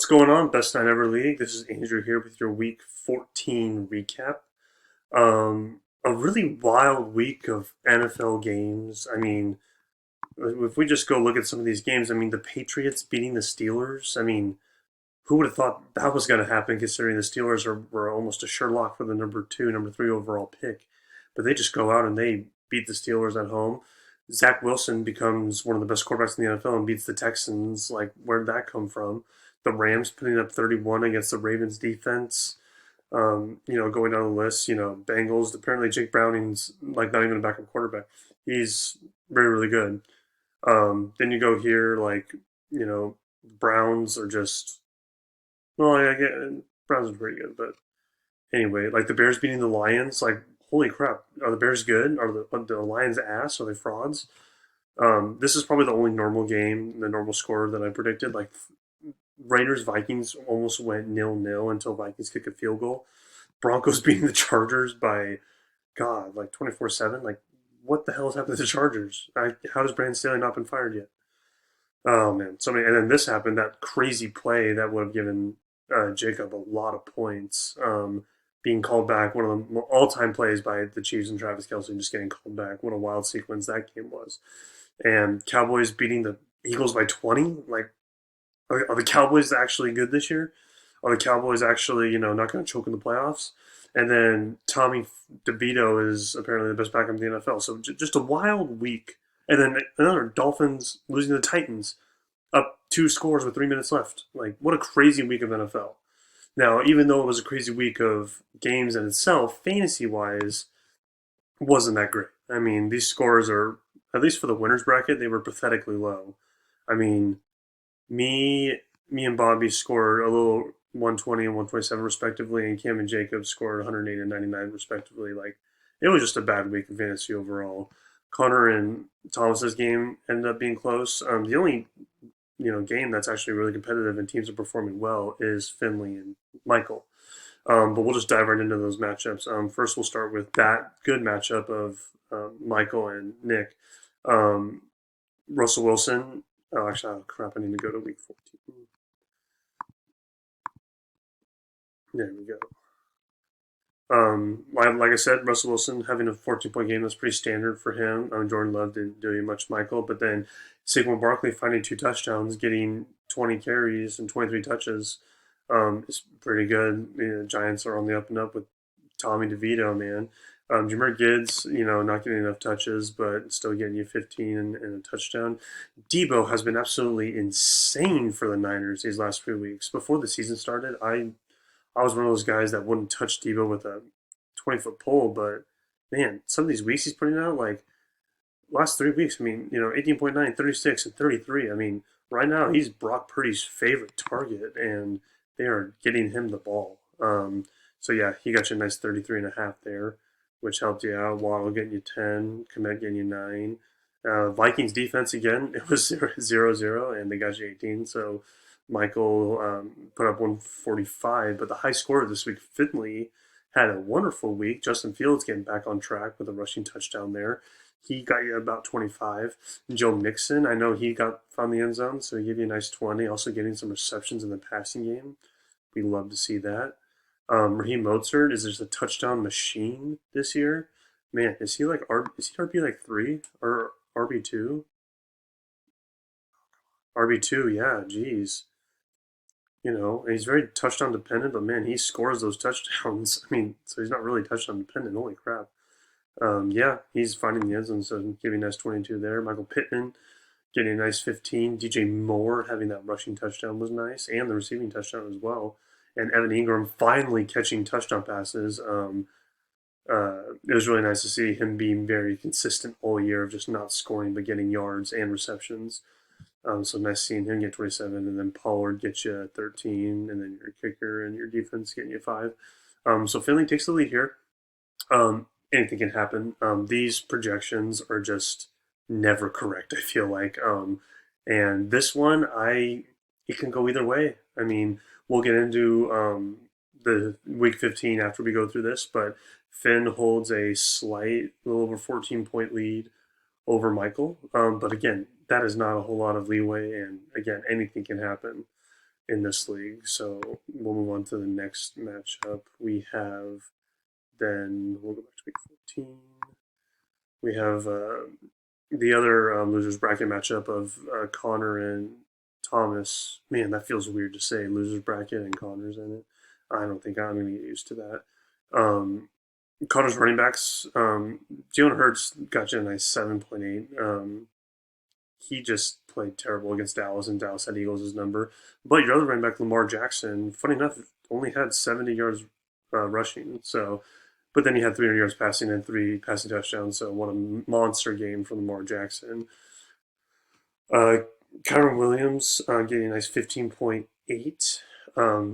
What's going on, Best Night Ever League? This is Andrew here with your Week 14 recap. A really wild week of NFL games. I mean, if we just go look at some of these games, I mean, the Patriots beating the Steelers. I mean, who would have thought that was going to happen considering the Steelers were almost a sure lock for the number two, number three overall pick? But they just go out and they beat the Steelers at home. Zach Wilson becomes one of the best quarterbacks in the NFL and beats the Texans. Like, where'd that come from? The Rams putting up 31 against the Ravens defense. Going down the list, Bengals. Apparently, Jake Browning's like not even a backup quarterback. He's very, really good. Then you go here, like, Browns are just well, I get Browns are pretty good, but anyway, like the Bears beating the Lions, like holy crap, are the Bears good? Are the Lions ass? Are they frauds? This is probably the only normal game, the normal score that I predicted. Like Raiders Vikings almost went 0-0 until Vikings kick a field goal. Broncos beating the Chargers by God, like 24-7. Like what the hell has happened to the Chargers? How has Brandon Staley not been fired yet? Oh man, so many. And then this happened, that crazy play that would have given Jacob a lot of points. Being called back, one of the all-time plays by the Chiefs and Travis Kelce just getting called back. What a wild sequence that game was. And Cowboys beating the Eagles by 20. Like, are the Cowboys actually good this year? Are the Cowboys actually, not going to choke in the playoffs? And then Tommy DeVito is apparently the best backup in the NFL. So just a wild week. And then another Dolphins losing to the Titans up two scores with 3 minutes left. Like, what a crazy week of NFL. Now, even though it was a crazy week of games in itself, fantasy wise, wasn't that great. I mean, these scores are, at least for the winners bracket, they were pathetically low. I mean, me and Bobby scored a little 120 and 127 respectively, and Cam and Jacob scored 108 and 99 respectively. Like, it was just a bad week of fantasy overall. Connor and Thomas's game ended up being close. The only game that's actually really competitive and teams are performing well is Finley and Michael. But we'll just dive right into those matchups. First, we'll start with that good matchup of Michael and Nick. Um, Russell Wilson. Oh, actually, oh, crap, I need to go to week 14. There we go. Like I said, Russell Wilson having a 14-point game was pretty standard for him. Jordan Love didn't do much, Michael, but then Saquon Barkley finding two touchdowns, getting 20 carries and 23 touches is pretty good. The Giants are on the up and up with Tommy DeVito, man. Jahmyr Gibbs, not getting enough touches, but still getting you 15 and a touchdown. Debo has been absolutely insane for the Niners these last few weeks. Before the season started, I was one of those guys that wouldn't touch Debo with a 20-foot pole, but man, some of these weeks he's putting out, like last 3 weeks, I mean, 18.9, 36, and 33. I mean, right now he's Brock Purdy's favorite target, and they are getting him the ball. So yeah, he got you a nice 33 and a half there, which helped you out. Waddle getting you 10, Komet getting you 9. Vikings defense again, it was 0-0, and they got you 18. So Michael put up 145, but the high scorer this week, Finley, had a wonderful week. Justin Fields getting back on track with a rushing touchdown there. He got you about 25. Joe Mixon, I know he found the end zone, so he gave you a nice 20. Also getting some receptions in the passing game. We love to see that. Raheem Mozart is just a touchdown machine this year. Man, is he RB like 3 or RB2? RB2, yeah, geez. And he's very touchdown dependent, but man, he scores those touchdowns. I mean, so he's not really touchdown dependent. Holy crap. Yeah, he's finding the end zone, so giving a nice 22 there. Michael Pittman getting a nice 15. DJ Moore having that rushing touchdown was nice, and the receiving touchdown as well. And Evan Ingram finally catching touchdown passes. It was really nice to see him being very consistent all year of just not scoring but getting yards and receptions. So nice seeing him get 27, and then Pollard gets you 13, and then your kicker and your defense getting you 5. So Finley takes the lead here. Anything can happen. These projections are just never correct, I feel like. And this one, it can go either way. I mean, we'll get into the week 15 after we go through this, but Finn holds a slight, little over 14-point lead over Michael. But again, that is not a whole lot of leeway, and again, anything can happen. in this league. So we'll move on to the next matchup. We have then we'll go back to week 14. We have the other losers bracket matchup of Connor and Thomas. Man, that feels weird to say losers bracket and Connor's in it. I don't think I'm going to get used to that. Connor's running backs. Jalen Hurts got you a nice 7.8. He just played terrible against Dallas, and Dallas had Eagles' number. But your other running back, Lamar Jackson, funny enough, only had 70 yards rushing. So, but then he had 300 yards passing and 3 passing touchdowns. So, what a monster game from Lamar Jackson. Uh, Kyron Williams getting a nice 15.8,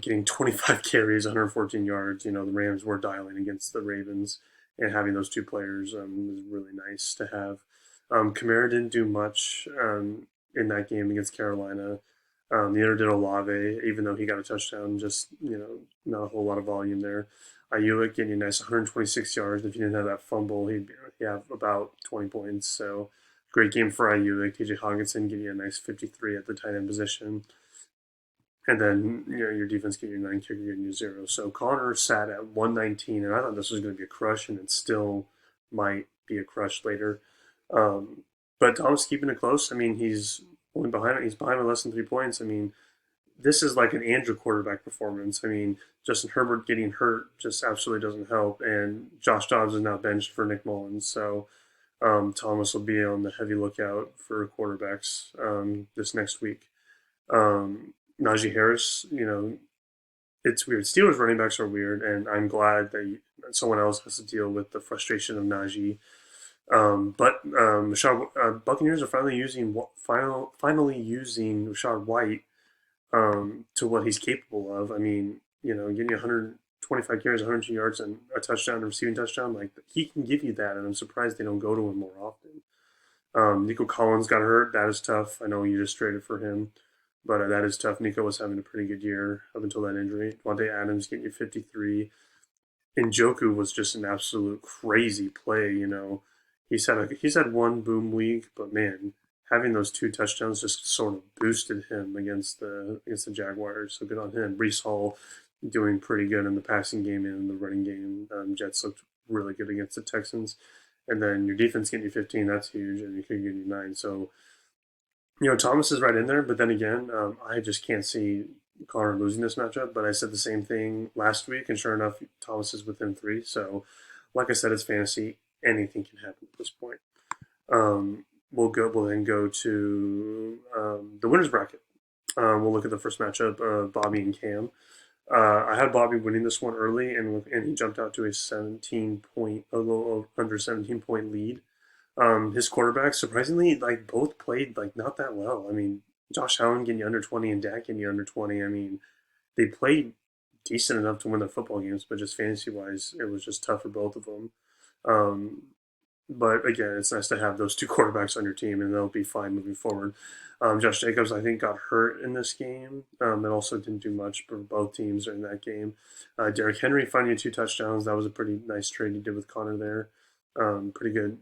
getting 25 carries, 114 yards. You know, the Rams were dialing against the Ravens, and having those two players was really nice to have. Kamara didn't do much in that game against Carolina. Neither did Olave, even though he got a touchdown. Just not a whole lot of volume there. Ayuk getting a nice 126 yards. If he didn't have that fumble, he'd have about 20 points. So great game for Ayuk. TJ Hawkinson getting a nice 53 at the tight end position. And then your defense getting your 9, kicker getting you 0. So Connor sat at 119, and I thought this was going to be a crush, and it still might be a crush later. But Thomas keeping it close. I mean, he's only behind it. He's behind by less than 3 points. I mean, this is like an Andrew quarterback performance. I mean, Justin Herbert getting hurt just absolutely doesn't help, and Josh Dobbs is now benched for Nick Mullins. So Thomas will be on the heavy lookout for quarterbacks this next week. Najee Harris, it's weird. Steelers running backs are weird, and I'm glad that someone else has to deal with the frustration of Najee. Buccaneers are finally using Rashad White to what he's capable of. I mean, getting 125 carries, 102 yards, and a touchdown, a receiving touchdown, like he can give you that, and I'm surprised they don't go to him more often. Nico Collins got hurt. That is tough. I know you just traded for him, but that is tough. Nico was having a pretty good year up until that injury. Devontae Adams getting you 53. Njoku was just an absolute crazy play. He's had one boom week, but man, having those 2 touchdowns just sort of boosted him against the Jaguars. So good on him. Brees Hall doing pretty good in the passing game and in the running game. Jets looked really good against the Texans. And then your defense getting you 15, that's huge, and you could get you 9. So, Thomas is right in there, but then again, I just can't see Connor losing this matchup. But I said the same thing last week, and sure enough, Thomas is within 3. So, like I said, it's fantasy. Anything can happen at this point. We'll then go to the winners bracket. We'll look at the first matchup, Bobby and Cam. I had Bobby winning this one early, and he jumped out to a little under 17 point lead. His quarterbacks, surprisingly, like both played like not that well. I mean, Josh Allen getting you under 20 and Dak getting you under 20. I mean, they played decent enough to win the football games, but just fantasy wise, it was just tough for both of them. Um, but again, it's nice to have those 2 quarterbacks on your team, and they'll be fine moving forward. Josh Jacobs, I think, got hurt in this game. And also didn't do much for both teams in that game. Derrick Henry finding 2 touchdowns. That was a pretty nice trade he did with Connor there. Pretty good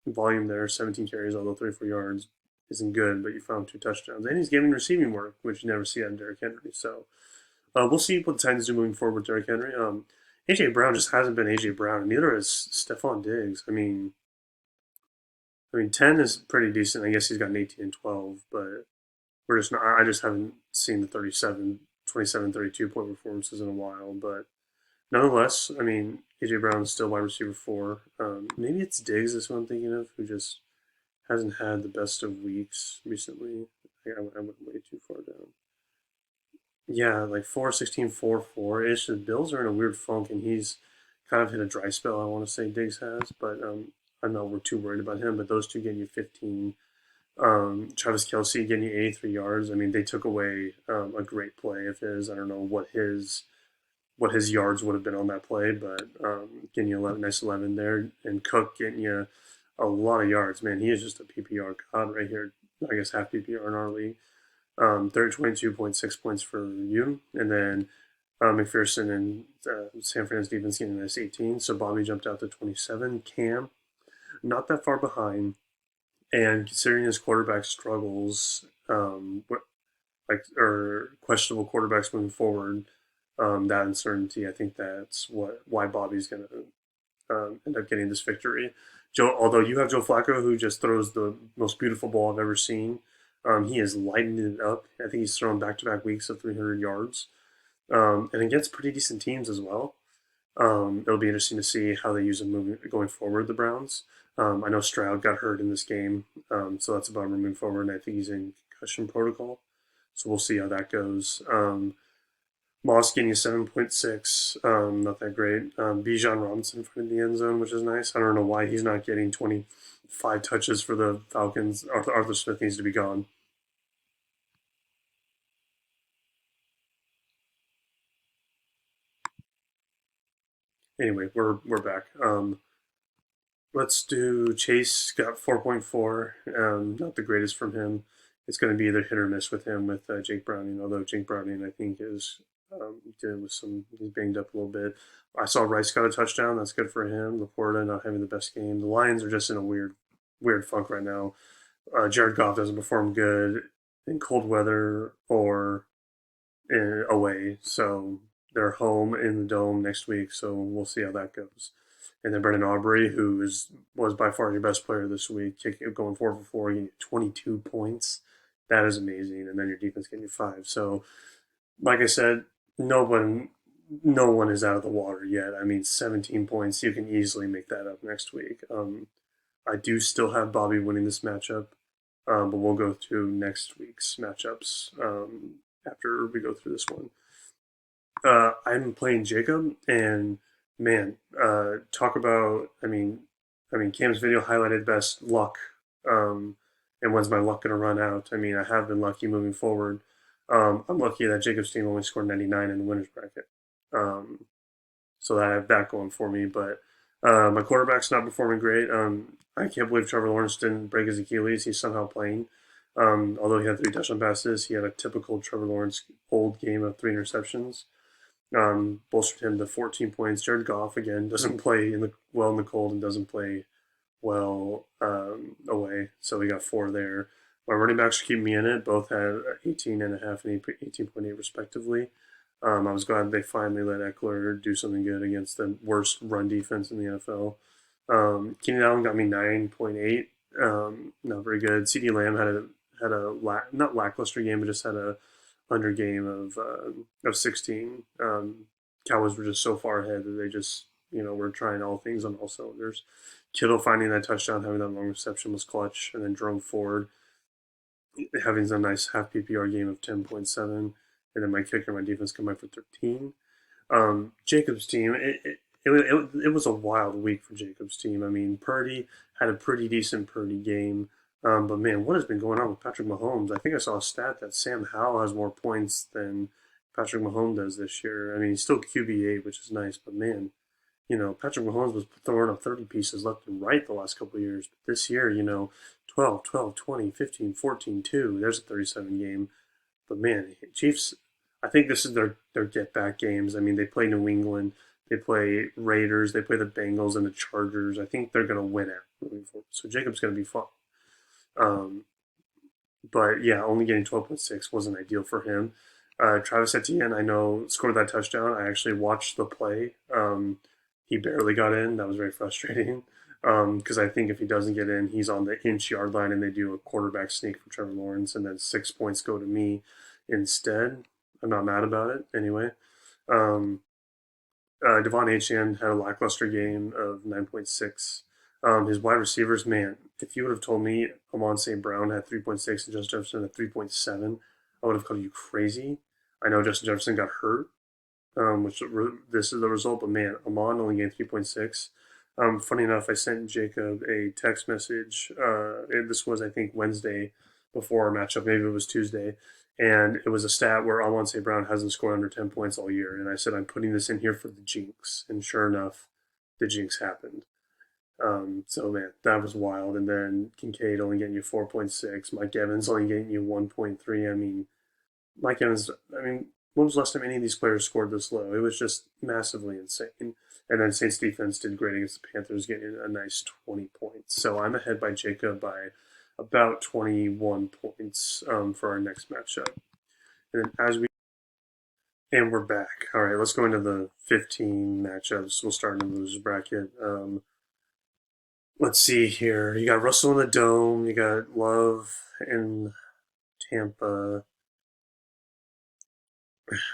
volume there. 17 carries, although 34 yards isn't good, but you found 2 touchdowns. And he's giving receiving work, which you never see out of Derrick Henry. So we'll see what the Titans do moving forward with Derrick Henry. AJ Brown just hasn't been AJ Brown, and neither has Stephon Diggs. I mean, 10 is pretty decent. I guess he's got an 18 and 12, but we're just not. I just haven't seen the 27, 32 point performances in a while. But nonetheless, I mean, AJ Brown's still wide receiver 4. Maybe it's Diggs, is what I'm thinking of, who just hasn't had the best of weeks recently. I went way too far down. Yeah, like 4-16, 4-4 ish. The Bills are in a weird funk, and he's kind of hit a dry spell. I want to say Diggs has, but I know we're too worried about him. But those two getting you 15. Travis Kelce getting you 83 yards. I mean, they took away a great play of his. I don't know what his yards would have been on that play, but getting you 11, nice 11 there, and Cook getting you a lot of yards. Man, he is just a PPR god right here. I guess half PPR in our league. 22.6 points for you, and then McPherson and San Francisco defense getting a nice 18. So Bobby jumped out to 27. Cam, not that far behind, and considering his quarterback struggles, or questionable quarterbacks moving forward, that uncertainty, I think that's why Bobby's going to end up getting this victory. Although you have Joe Flacco, who just throws the most beautiful ball I've ever seen. He is lighting it up. I think he's thrown back-to-back weeks of 300 yards, and against pretty decent teams as well. It'll be interesting to see how they use him going forward. The Browns. I know Stroud got hurt in this game, so that's about moving forward. And I think he's in concussion protocol, so we'll see how that goes. Moss getting a 7.6, not that great. Bijan Robinson finding the end zone, which is nice. I don't know why he's not getting 25 touches for the Falcons. Arthur Smith needs to be gone. Anyway, we're back. Let's do Chase got 4.4. Not the greatest from him. It's going to be either hit or miss with him with Jake Browning. Although Jake Browning, I think, is dealing with he's banged up a little bit. I saw Rice got a touchdown. That's good for him. Laporta not having the best game. The Lions are just in a weird funk right now. Jared Goff doesn't perform good in cold weather or away. So they're home in the dome next week. So we'll see how that goes. And then Brendan Aubrey, who was by far your best player this week, going 4 for 4, getting 22 points. That is amazing. And then your defense getting you 5. So, like I said, no one is out of the water yet. I mean, 17 points, you can easily make that up next week. I do still have Bobby winning this matchup, but we'll go through next week's matchups after we go through this one. I'm playing Jacob, and man, talk about. Cam's video highlighted best luck, and when's my luck going to run out? I mean, I have been lucky moving forward. I'm lucky that Jacob's team only scored 99 in the winners bracket, so that I have that going for me. But my quarterback's not performing great. I can't believe Trevor Lawrence didn't break his Achilles. He's somehow playing. Although he had 3 touchdown passes, he had a typical Trevor Lawrence old game of 3 interceptions. Bolstered him to 14 points. Jared Goff again doesn't play well in the cold and doesn't play well away, so we got 4 there. My running backs keep me in it. Both had 18.5 and 18.8 respectively. I was glad they finally let Eckler do something good against the worst run defense in the NFL. Keenan Allen got me 9.8. Not very good. CeeDee Lamb had a not lackluster game, but just had a under game of 16. Cowboys were just so far ahead that they just were trying all things on all cylinders. Kittle finding that touchdown, having that long reception was clutch, and then Jerome Ford having a nice half PPR game of 10.7, and then my kicker, my defense come back for 13. Jacob's team, it was a wild week for Jacob's team. I mean, Purdy had a pretty decent Purdy game. But man, what has been going on with Patrick Mahomes? I think I saw a stat that Sam Howell has more points than Patrick Mahomes does this year. I mean, he's still QB8, which is nice, but man, Patrick Mahomes was throwing up 30 pieces left and right the last couple of years. But this year, 12, 12, 20, 15, 14, 2. There's a 37 game. But man, Chiefs, I think this is their get back games. I mean, they play New England, they play Raiders, they play the Bengals and the Chargers. I think they're going to win it moving forward. So Jacob's going to be fun. But yeah, only getting 12.6 wasn't ideal for him. Travis Etienne, I know, scored that touchdown. I actually watched the play. He barely got in. That was very frustrating because I think if he doesn't get in, he's on the inch yard line and they do a quarterback sneak for Trevor Lawrence, and then 6 points go to me instead. I'm not mad about it anyway. Devon Achane had a lackluster game of 9.6. His wide receivers, man, if you would have told me Amon St. Brown had 3.6 and Justin Jefferson had 3.7, I would have called you crazy. I know Justin Jefferson got hurt, which this is the result, but man, Amon only gained 3.6. Funny enough, I sent Jacob a text message. This was, I think, Wednesday before our matchup. Maybe it was Tuesday. And it was a stat where Amon St. Brown hasn't scored under 10 points all year. And I said, I'm putting this in here for the jinx. And sure enough, the jinx happened. So man, that was wild. And then Kincaid only getting you 4.6. Mike Evans only getting you 1.3. I mean, Mike Evans, when was the last time any of these players scored this low? It was just massively insane. And then Saints defense did great against the Panthers, getting a nice 20 points. So I'm ahead by Jacob by about 21 points for our next matchup. And we're back. All right, let's go into the 15 matchups. We'll start in the losers bracket. Let's see here. You got Russell in the Dome. You got Love in Tampa.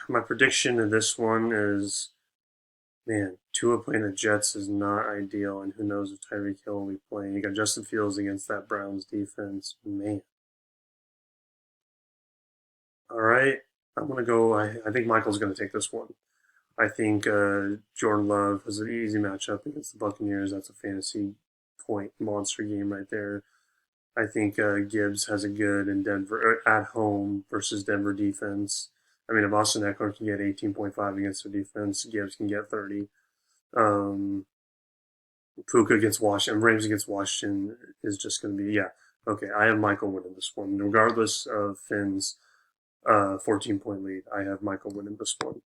My prediction of this one is, man, Tua playing the Jets is not ideal, and who knows if Tyreek Hill will be playing. You got Justin Fields against that Browns defense. Man. All right, I'm going to go. I think Michael's going to take this one. I think Jordan Love has an easy matchup against the Buccaneers. That's a fantasy point monster game right there. I think Gibbs has a good in Denver at home versus Denver defense. I mean, if Austin Eckler can get 18.5 against their defense, Gibbs can get 30. Um, Puka against Washington, Rams against Washington is just going to be, yeah. Okay, I have Michael winning this one. Regardless of Finn's 14-point lead, I have Michael winning this one.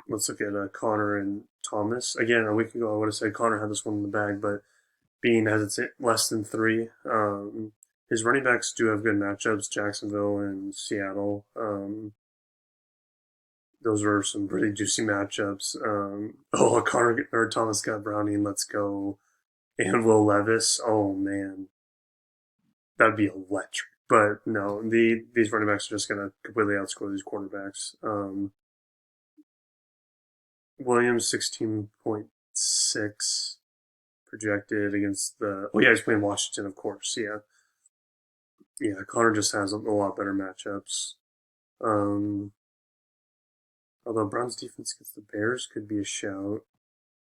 Let's look at Connor and Thomas. Again, a week ago, I would have said Connor had this one in the bag, but being as it's less than 3, his running backs do have good matchups, Jacksonville and Seattle. Those are some pretty juicy matchups. Connor or Thomas got Browning, let's go. And Will Levis, oh man, that'd be electric. But no, these running backs are just going to completely outscore these quarterbacks. Williams 16.6 projected against the. Oh yeah, he's playing Washington, of course. Yeah. Connor just has a lot better matchups. Although Brown's defense against the Bears could be a shout.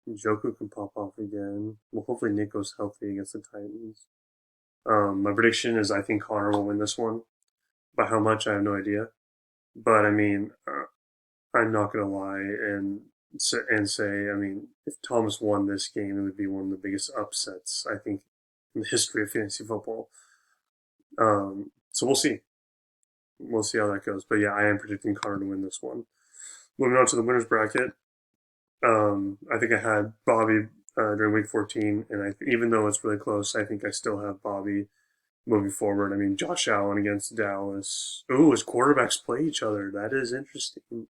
Njoku can pop off again. Well, hopefully Nico's healthy against the Titans. My prediction is I think Connor will win this one. By how much, I have no idea. But I mean, I'm not gonna lie and say, I mean, if Thomas won this game, it would be one of the biggest upsets I think in the history of fantasy football. So we'll see. We'll see how that goes. But yeah, I am predicting Connor to win this one. Moving on to the winners bracket. I think I had Bobby during week 14, and even though it's really close, I think I still have Bobby moving forward. I mean, Josh Allen against Dallas. Ooh, his quarterbacks play each other. That is interesting.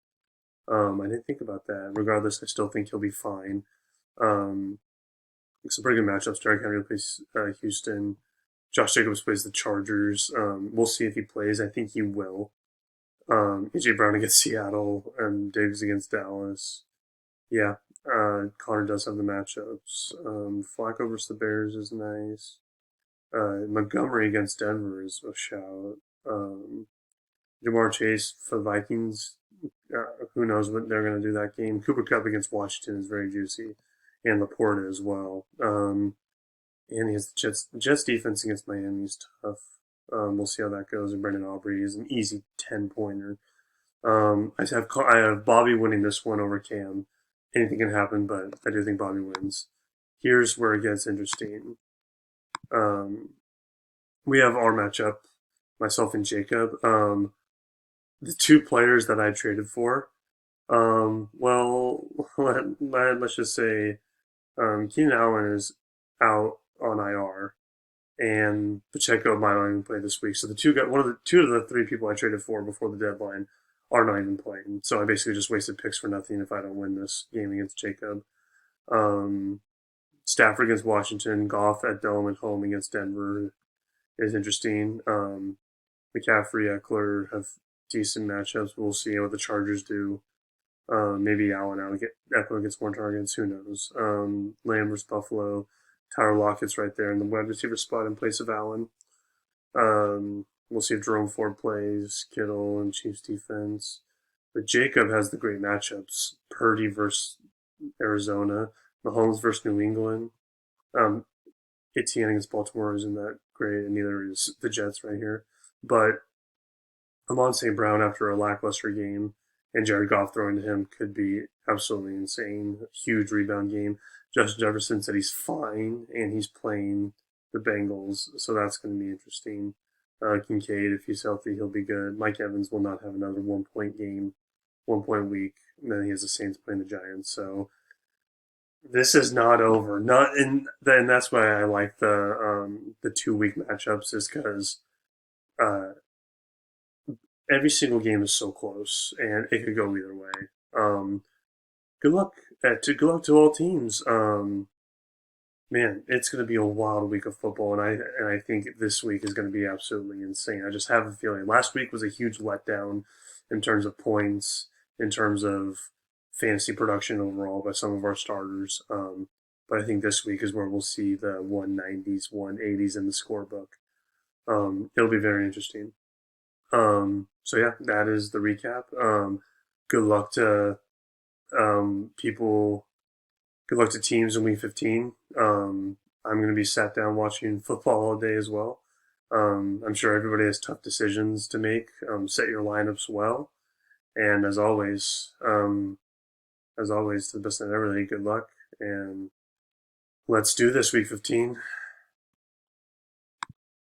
I didn't think about that. Regardless, I still think he'll be fine. Some pretty good matchups. Derrick Henry plays Houston. Josh Jacobs plays the Chargers. We'll see if he plays. I think he will. AJ Brown against Seattle and Diggs against Dallas. Yeah, Connor does have the matchups. Flacco versus the Bears is nice. Montgomery against Denver is a shout. Jamar Chase for the Vikings. Who knows what they're going to do that game. Cooper Kupp against Washington is very juicy. And Laporta as well. And he has the Jets defense against Miami is tough. We'll see how that goes. And Brendan Aubrey is an easy 10-pointer. I have Bobby winning this one over Cam. Anything can happen, but I do think Bobby wins. Here's where it gets interesting. We have our matchup, myself and Jacob. The two players that I traded for. Well, let's just say Keenan Allen is out on IR, and Pacheco might not even play this week. So two of the three people I traded for before the deadline are not even playing. So I basically just wasted picks for nothing if I don't win this game against Jacob. Stafford against Washington, Goff at Dome at home against Denver is interesting. McCaffrey, Eckler have decent matchups. We'll see what the Chargers do. Maybe Eckler gets more targets. Who knows? Lamb versus Buffalo. Tyler Lockett's right there in the wide receiver spot in place of Allen. We'll see if Jerome Ford plays, Kittle and Chiefs defense. But Jacob has the great matchups. Purdy versus Arizona. Mahomes versus New England. Etienne against Baltimore isn't that great, and neither is the Jets right here. But Amon St. Brown after a lackluster game and Jared Goff throwing to him could be absolutely insane. Huge rebound game. Justin Jefferson said he's fine, and he's playing the Bengals, so that's going to be interesting. Kincaid, if he's healthy, he'll be good. Mike Evans will not have another 1-point game, 1-point week. And then he has the Saints playing the Giants. So this is not over. And that's why I like the 2-week matchups is because every single game is so close, and it could go either way. Um, good luck good luck to all teams. Man, it's going to be a wild week of football, and I think this week is going to be absolutely insane. I just have a feeling. Last week was a huge letdown in terms of points, in terms of fantasy production overall by some of our starters. But I think this week is where we'll see the 190s, 180s in the scorebook. It'll be very interesting. So yeah, that is the recap. Good luck to people. Good luck to teams in week 15. I'm going to be sat down watching football all day as well. I'm sure everybody has tough decisions to make. Set your lineups well, and as always, to the best of everything, good luck, and let's do this week 15.